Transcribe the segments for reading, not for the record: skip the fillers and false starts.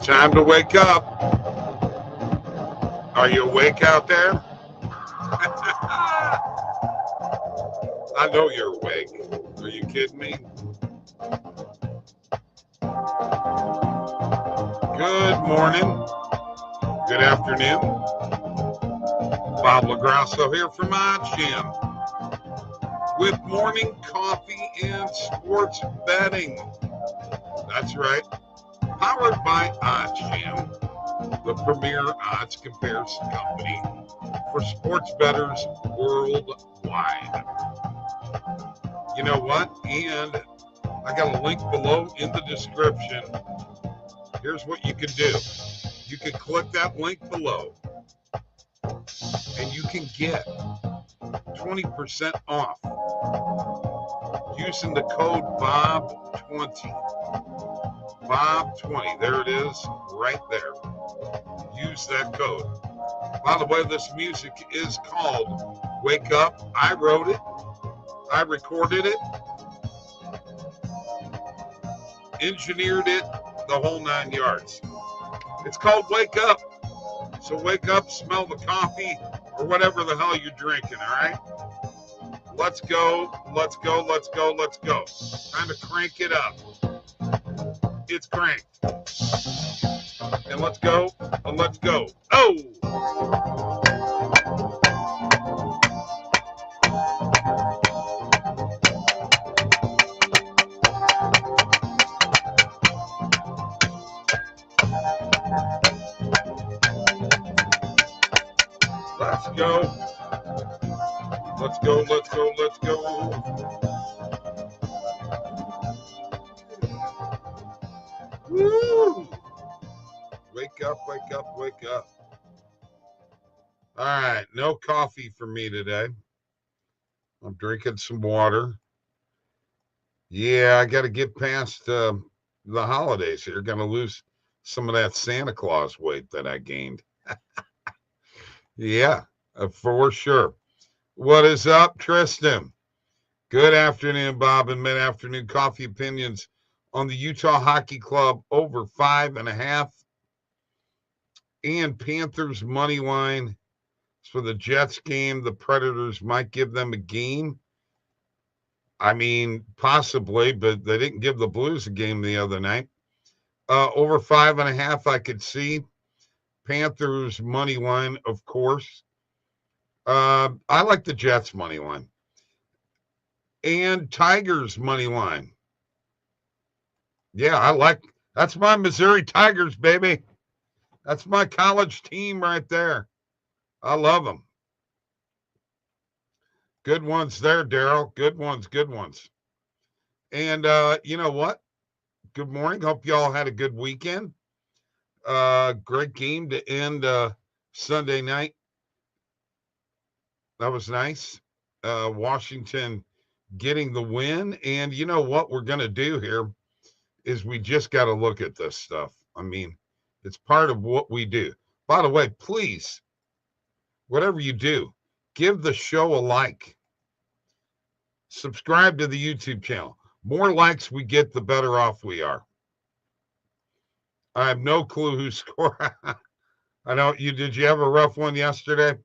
Time to wake up. Are you awake out there? I know you're awake. Are you kidding me? Good morning. Good afternoon. Bob LaGrasso here from Gym with morning coffee and sports betting. That's right. Powered by Gym, the premier odds comparison company for sports bettors worldwide. You know what? And I got a link below in the description. Here's what you can do. You can click that link below and you can get 20% off using the code BOB20. BOB20. There it is right there. Use that code. By the way, this music is called Wake Up. I wrote it. I recorded it. Engineered it. The whole 9 yards. It's called Wake Up. So wake up, smell the coffee, or whatever the hell you're drinking, all right? Let's go, let's go, let's go, let's go. Time to crank it up. It's cranked. And let's go, and let's go. Oh! Let's go. Let's go, let's go, let's go. Woo! Wake up, wake up, wake up. All right, no coffee for me today. I'm drinking some water. Yeah, I got to get past the holidays here. Going to lose some of that Santa Claus weight that I gained. Yeah, for sure. What is up, Tristan? Good afternoon, Bob, and mid-afternoon coffee opinions on the Utah Hockey Club over 5.5 and Panthers money line for the Jets game. The Predators might give them a game. I mean, possibly, but they didn't give the Blues a game the other night. Over 5.5, I could see. Panthers money line, of course. I like the Jets money line. And Tigers money line. Yeah, that's my Missouri Tigers, baby. That's my college team right there. I love them. Good ones there, Daryl. Good ones, good ones. And you know what? Good morning. Hope y'all had a good weekend. Great game to end Sunday night. That was nice. Washington getting the win. And you know what we're going to do here is we just got to look at this stuff. I mean, it's part of what we do. By the way, please, whatever you do, give the show a like. Subscribe to the YouTube channel. More likes we get, the better off we are. I have no clue who scored. I know did you have a rough one yesterday?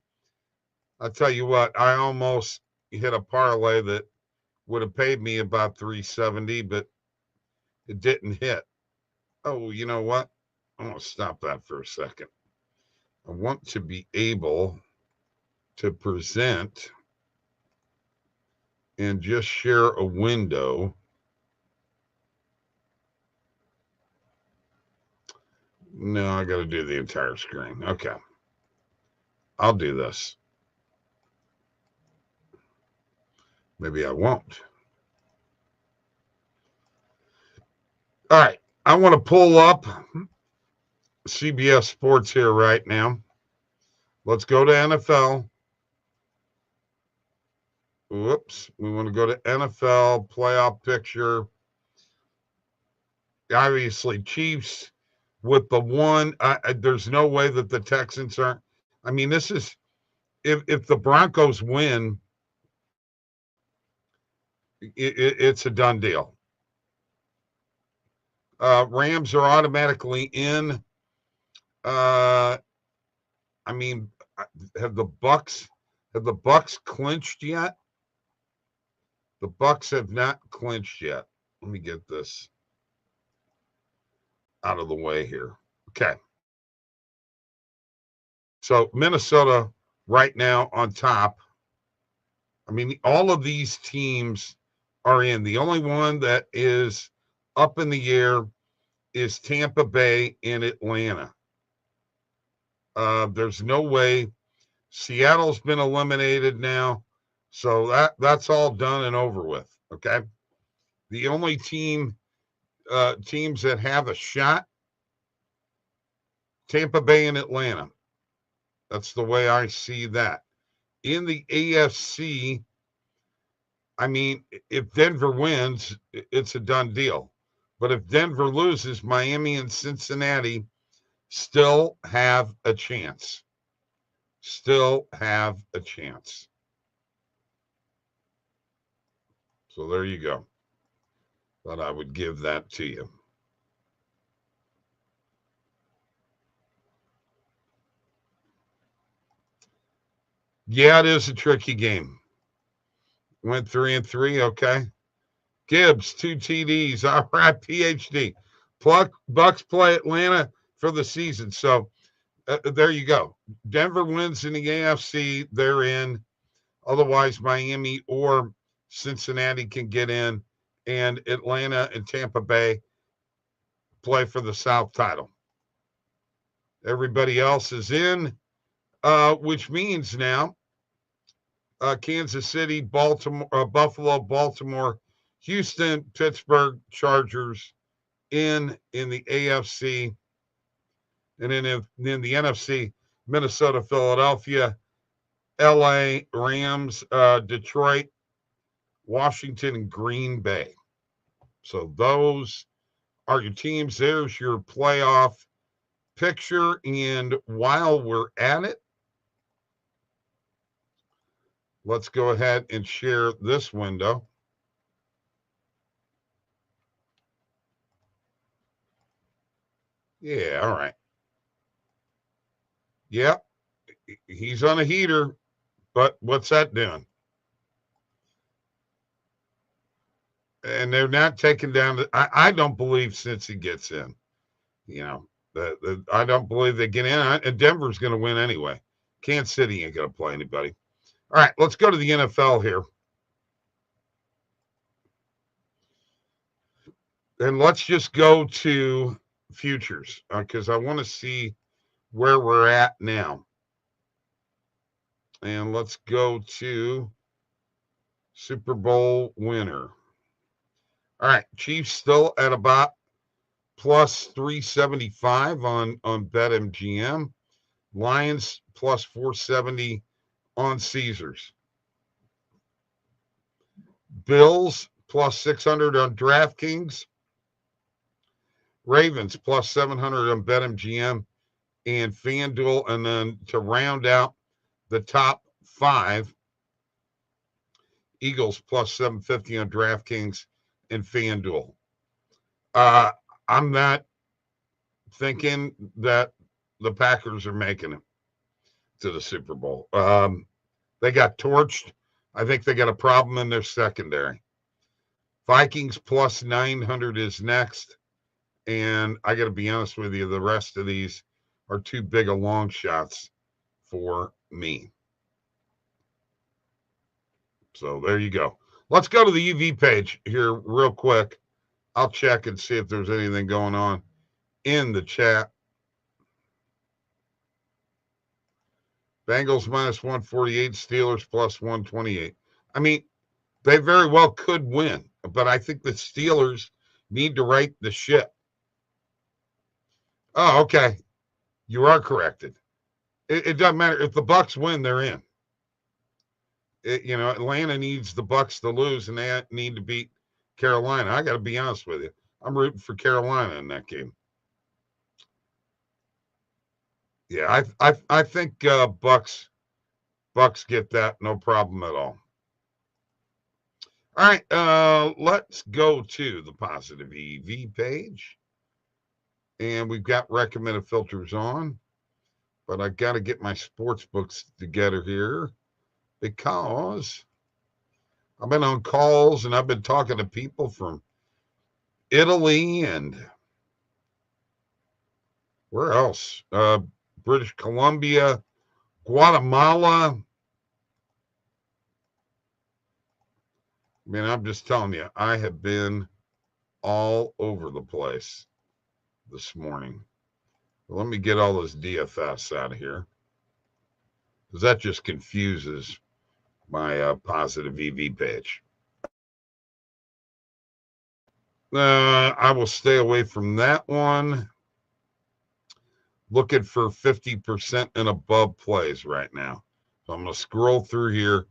I'll tell you what, I almost hit a parlay that would have paid me about $370, but it didn't hit. Oh, you know what? I'm going to stop that for a second. I want to be able to present and just share a window. No, I got to do the entire screen. Okay. I'll do this. Maybe I won't. All right. I want to pull up CBS Sports here right now. Let's go to NFL. Whoops. We want to go to NFL playoff picture. Obviously, Chiefs with the one. There's no way that the Texans aren't. I mean, this is if the Broncos win, it's a done deal. Rams are automatically in. I mean, have the Bucks clinched yet? The Bucks have not clinched yet. Let me get this out of the way here. Okay. So Minnesota right now on top. I mean, all of these teams are in. The only one that is up in the air is Tampa Bay and Atlanta. There's no way. Seattle's been eliminated now, so that's all done and over with. Okay. The only teams that have a shot, Tampa Bay and Atlanta. That's the way I see that. In the AFC, I mean, if Denver wins, it's a done deal. But if Denver loses, Miami and Cincinnati still have a chance. Still have a chance. So there you go. Thought I would give that to you. Yeah, it is a tricky game. Went 3-3. Okay. Gibbs, 2 TDs. All right, PhD. Bucks play Atlanta for the season. So there you go. Denver wins in the AFC. They're in. Otherwise, Miami or Cincinnati can get in. And Atlanta and Tampa Bay play for the South title. Everybody else is in, which means now Kansas City, Baltimore, Buffalo, Baltimore, Houston, Pittsburgh, Chargers in the AFC, and then in the NFC, Minnesota, Philadelphia, LA, Rams, Detroit, Washington, and Green Bay. So those are your teams. There's your playoff picture. And while we're at it, let's go ahead and share this window. Yeah, all right. Yep, he's on a heater, but what's that doing? And they're not taking down. I don't believe since he gets in, you know, I don't believe they get in. And Denver's going to win anyway. Kansas City ain't going to play anybody. All right, let's go to the NFL here. And let's just go to futures because I want to see where we're at now. And let's go to Super Bowl winner. All right, Chiefs still at about plus 375 on BetMGM. Lions plus 470 on Caesars. Bills plus 600 on DraftKings. Ravens plus 700 on BetMGM and FanDuel. And then to round out the top 5, Eagles plus 750 on DraftKings and FanDuel. I'm not thinking that the Packers are making it to the Super Bowl. They got torched. I think they got a problem in their secondary. Vikings plus 900 is next. And I got to be honest with you, the rest of these are too big a long shots for me. So there you go. Let's go to the EV page here real quick. I'll check and see if there's anything going on in the chat. Bengals minus 148, Steelers plus 128. I mean, they very well could win, but I think the Steelers need to right the ship. Oh, okay. You are corrected. It doesn't matter. If the Bucks win, they're in. Atlanta needs the Bucks to lose, and they need to beat Carolina. I got to be honest with you. I'm rooting for Carolina in that game. Yeah, I think Bucks get that, no problem at all. All right, let's go to the positive EV page. And we've got recommended filters on, but I got to get my sports books together here because I've been on calls and I've been talking to people from Italy and where else? British Columbia, Guatemala. Man, I'm just telling you, I have been all over the place this morning. Let me get all this DFS out of here because that just confuses my positive EV page. I will stay away from that one. Looking for 50% and above plays right now. So I'm going to scroll through here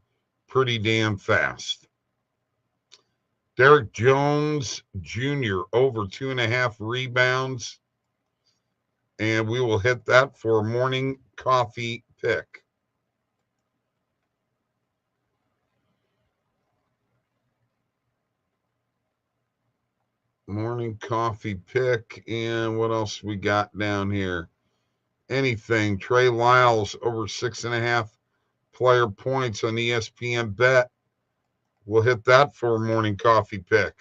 pretty damn fast. Derek Jones Jr. over 2.5 rebounds. And we will hit that for a morning coffee pick. Morning coffee pick. And what else we got down here? Anything. Trey Lyles over 6.5 player points on ESPN Bet. We'll hit that for a morning coffee pick.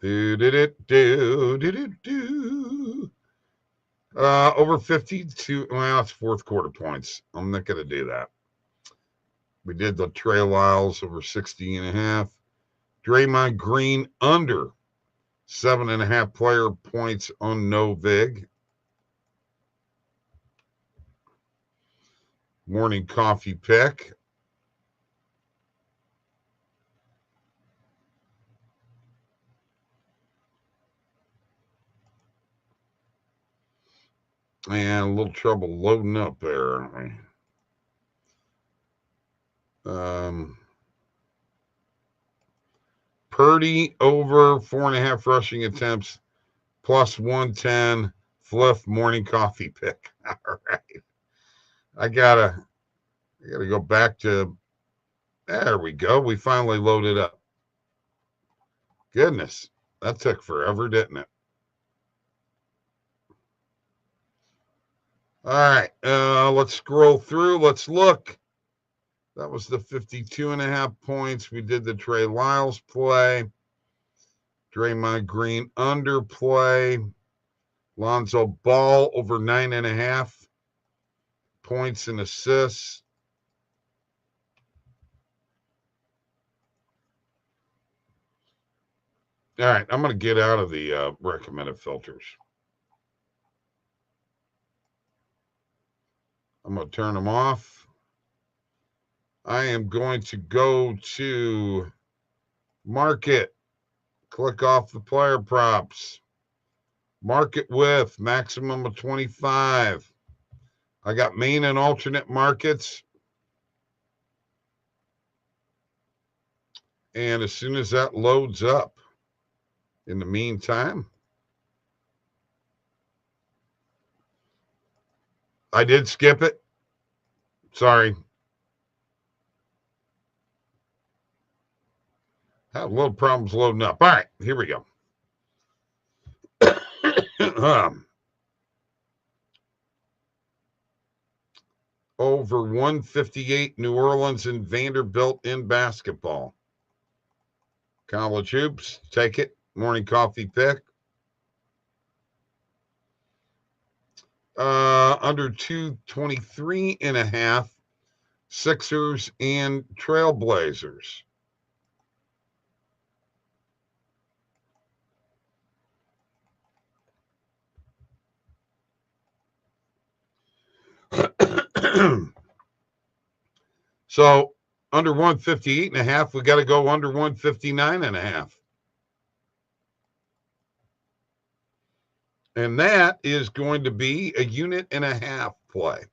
Over 52. Well, it's fourth quarter points. I'm not going to do that. We did the Trey Lyles over 60.5. Draymond Green under 7.5 player points on no vig. Morning coffee pick. And a little trouble loading up there, aren't we? Purdy over 4.5 rushing attempts plus 110. Fluff morning coffee pick. All right. I gotta go back to. There we go. We finally loaded up. Goodness, that took forever, didn't it? All right, let's scroll through. Let's look. That was the 52.5 points. We did the Trey Lyles play. Draymond Green under play. Lonzo Ball over 9.5 points and assists. All right, I'm going to get out of the recommended filters. I'm going to turn them off. I am going to go to market. Click off the player props. Market with maximum of 25. I got main and alternate markets. And as soon as that loads up, in the meantime, I did skip it. Sorry. Had a little problems loading up. All right, here we go. Over 158 New Orleans and Vanderbilt in basketball. College hoops, take it. Morning coffee pick. Under 223.5. Sixers and Trailblazers. So under 158.5, we got to go under 159.5. And that is going to be a 1.5 play.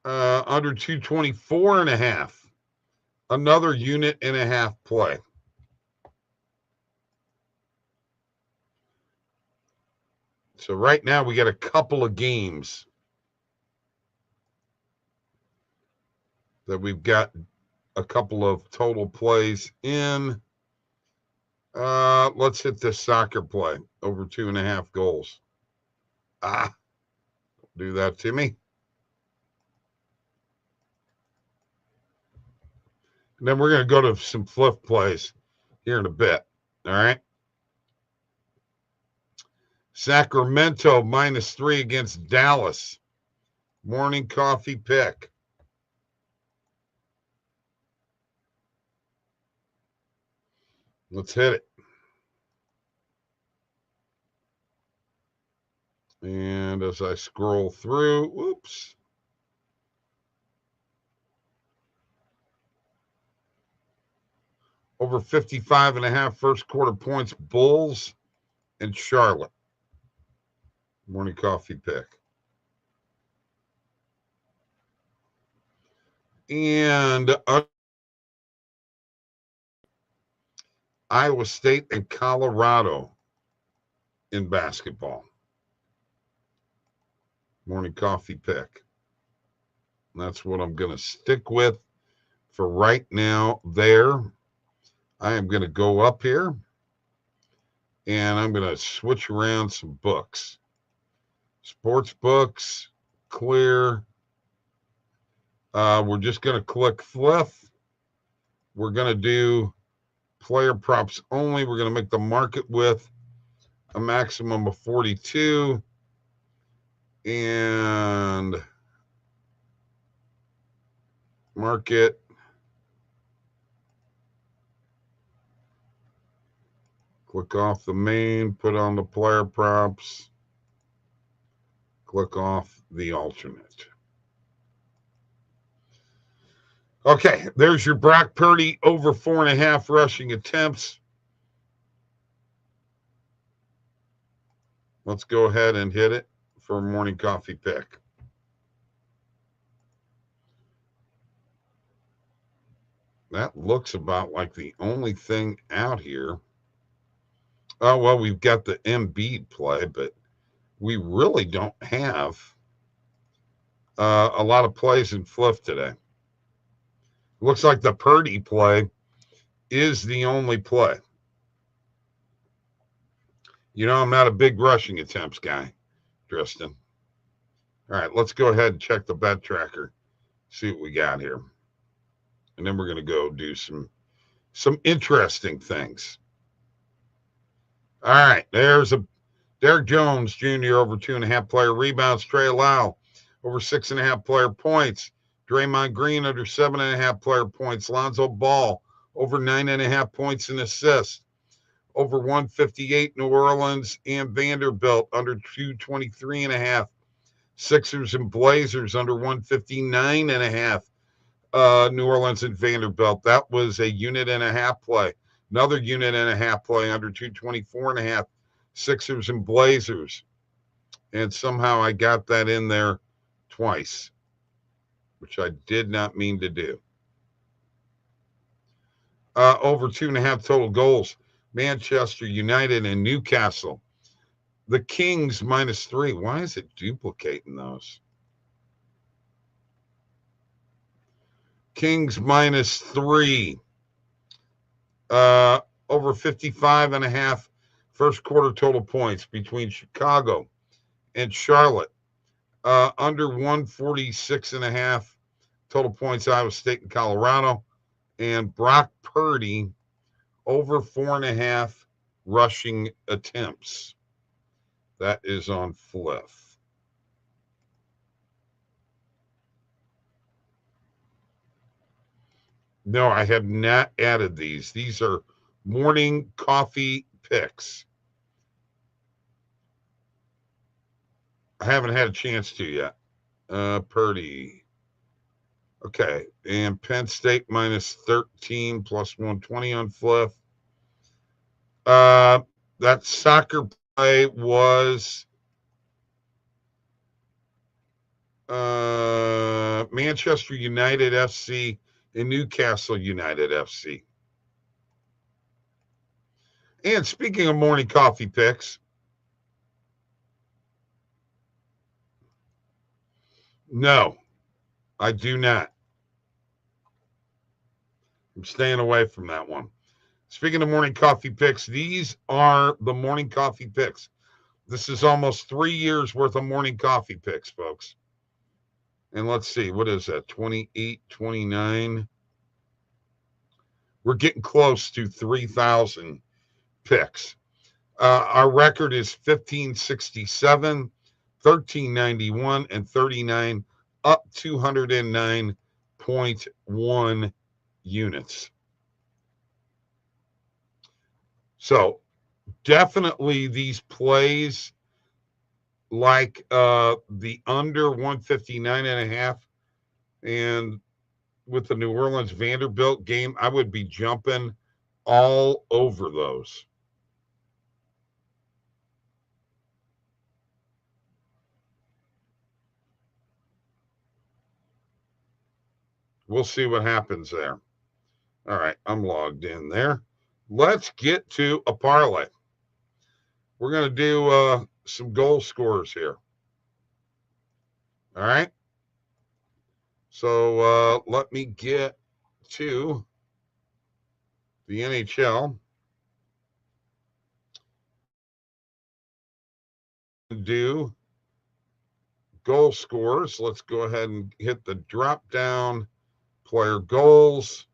Under 224.5, another 1.5 play. So right now we got a couple of games. that we've got a couple of total plays in. Let's hit this soccer play over 2.5 goals. Do that to me. And then we're going to go to some flip plays here in a bit. All right. Sacramento -3 against Dallas. Morning coffee pick. Let's hit it. And as I scroll through, whoops. Over 55.5 first quarter points, Bulls and Charlotte. Morning coffee pick. And Iowa State and Colorado in basketball. Morning coffee pick. That's what I'm going to stick with for right now there. I am going to go up here and I'm going to switch around some books. Sports books, clear. We're just going to click flip. We're going to do player props only. We're going to make the market width a maximum of 42. And market. Click off the main, put on the player props. Click off the alternate. Okay, there's your Brock Purdy over 4.5 rushing attempts. Let's go ahead and hit it for a morning coffee pick. That looks about like the only thing out here. Oh, well, we've got the Embiid play, but we really don't have a lot of plays in fluff today. Looks like the Purdy play is the only play. You know, I'm not a big rushing attempts guy, Tristan. All right, let's go ahead and check the bet tracker, see what we got here. And then we're going to go do some interesting things. All right, there's a Derek Jones Jr. over 2.5 player rebounds. Trey Lau over 6.5 player points. Draymond Green under 7.5 player points. Lonzo Ball over 9.5 points and assists. Over 158 New Orleans and Vanderbilt under 223.5. Sixers and Blazers under 159.5. New Orleans and Vanderbilt. That was a unit and a half play. Another unit and a half play under 224.5. Sixers and Blazers. And somehow I got that in there twice, which I did not mean to do. Over 2.5 total goals. Manchester United and Newcastle. The Kings -3. Why is it duplicating those? Kings -3. Over 55.5 first quarter total points between Chicago and Charlotte. Under 146.5 total points, Iowa State and Colorado. And Brock Purdy over 4.5 rushing attempts. That is on Fliff. No, I have not added these. These are morning coffee picks. I haven't had a chance to yet. Purdy. Okay. And Penn State -13 plus 120 on Fliff. That soccer play was Manchester United FC and Newcastle United FC. And speaking of morning coffee picks, no, I do not. I'm staying away from that one. Speaking of morning coffee picks, these are the morning coffee picks. This is almost 3 years worth of morning coffee picks, folks. And let's see, what is that? 28, 29. We're getting close to 3,000 picks. Our record is 1567, 1391, and 39, up 209.1 units. So definitely these plays like the under 159.5 and with the New Orleans Vanderbilt game, I would be jumping all over those. We'll see what happens there. All right, I'm logged in there. Let's get to a parlay. We're going to do some goal scorers here. All right. So let me get to the NHL. Do goal scorers. Let's go ahead and hit the drop down player goals.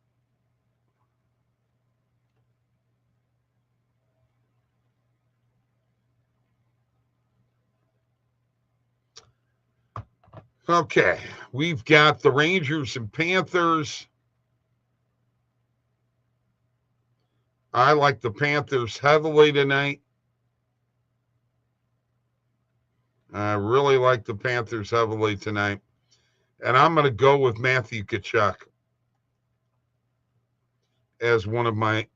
Okay, we've got the Rangers and Panthers. I like the Panthers heavily tonight. I really like the Panthers heavily tonight. And I'm going to go with Matthew Tkachuk as my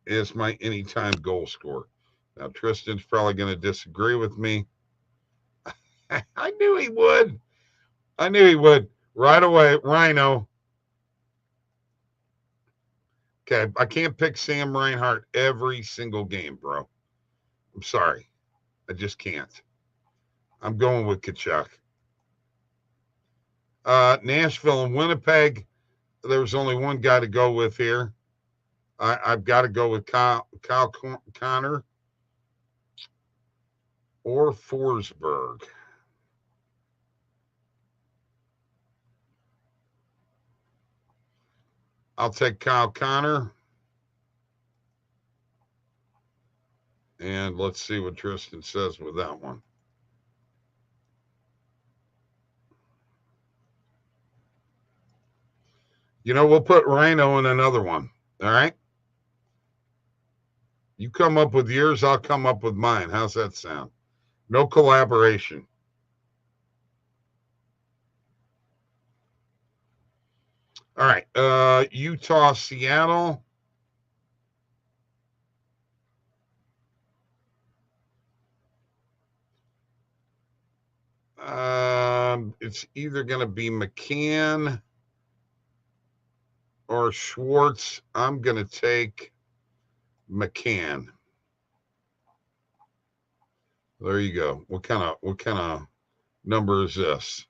anytime goal scorer. Now Tristan's probably going to disagree with me. I knew he would. Right away, Rhino. Okay, I can't pick Sam Reinhart every single game, bro. I'm sorry. I just can't. I'm going with Tkachuk. Nashville and Winnipeg. There's only one guy to go with here. I've got to go with Kyle Connor or Forsberg. I'll take Kyle Connor. And let's see what Tristan says with that one. You know, we'll put Rhino in another one. All right. You come up with yours, I'll come up with mine. How's that sound? No collaboration. All right. Utah, Seattle. It's either going to be McCann or Schwartz. I'm going to take McCann. There you go. What kind of number is this?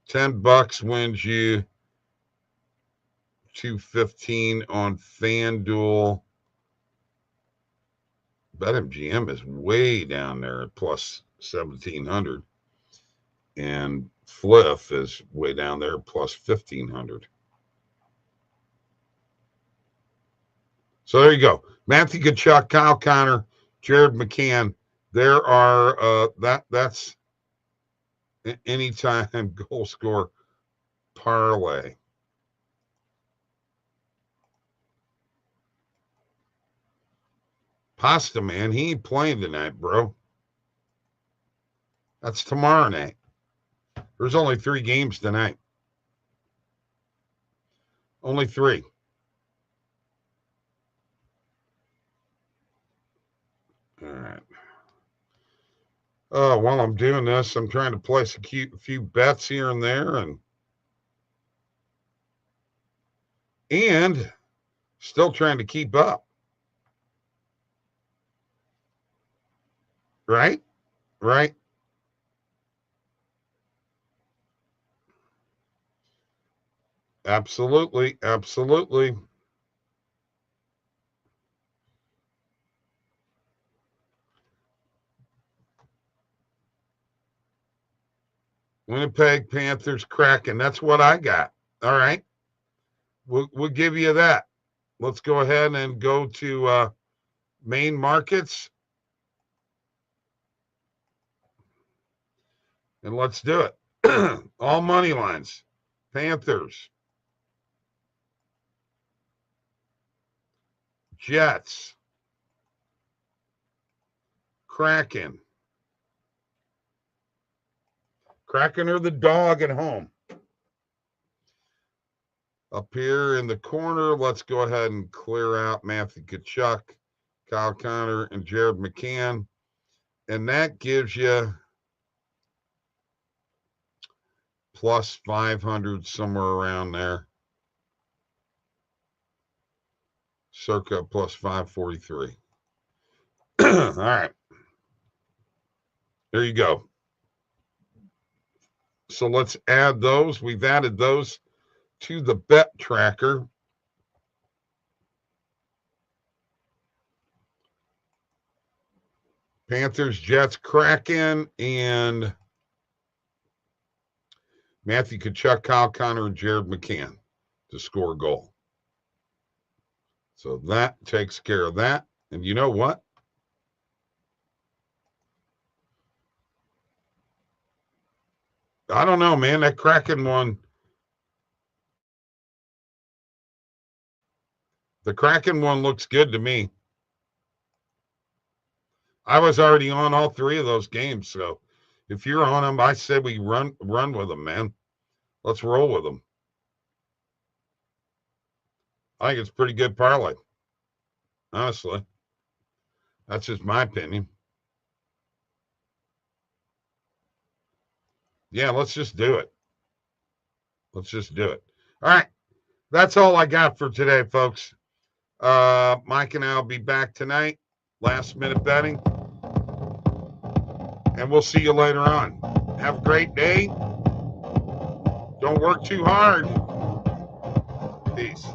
$10 wins you 215 on FanDuel. BetMGM is way down there at plus 1,700. And Fliff is way down there at plus 1,500. So there you go. Matthew Tkachuk, Kyle Connor, Jared McCann. There are that's anytime goal score parlay. Pasta Man, he ain't playing tonight, bro. That's tomorrow night. There's only 3 games tonight. Only 3. All right. While I'm doing this, I'm trying to place a few bets here and there, and still trying to keep up. Right? Right? Absolutely. Absolutely. Winnipeg Panthers Kraken. That's what I got. All right. We'll give you that. Let's go ahead and go to main markets. And let's do it. All money lines. Panthers. Jets. Kraken. Kraken are the dog at home. Up here in the corner, let's go ahead and clear out Matthew Tkachuk, Kyle Connor, and Jared McCann. And that gives you plus 500 somewhere around there. Circa plus 543. All right. There you go. So let's add those. We've added those to the bet tracker. Panthers, Jets, Kraken, and Matthew Tkachuk, Kyle Connor, and Jared McCann to score a goal. So that takes care of that. And you know what? I don't know, man. That Kraken one. The Kraken one looks good to me. I was already on all three of those games, so if you're on them, I said we run with them, man. Let's roll with them. I think it's a pretty good parlay. Honestly, that's just my opinion. Yeah, let's just do it. Let's just do it. All right, that's all I got for today, folks. Mike and I will be back tonight. Last minute betting. And we'll see you later on. Have a great day. Don't work too hard. Peace.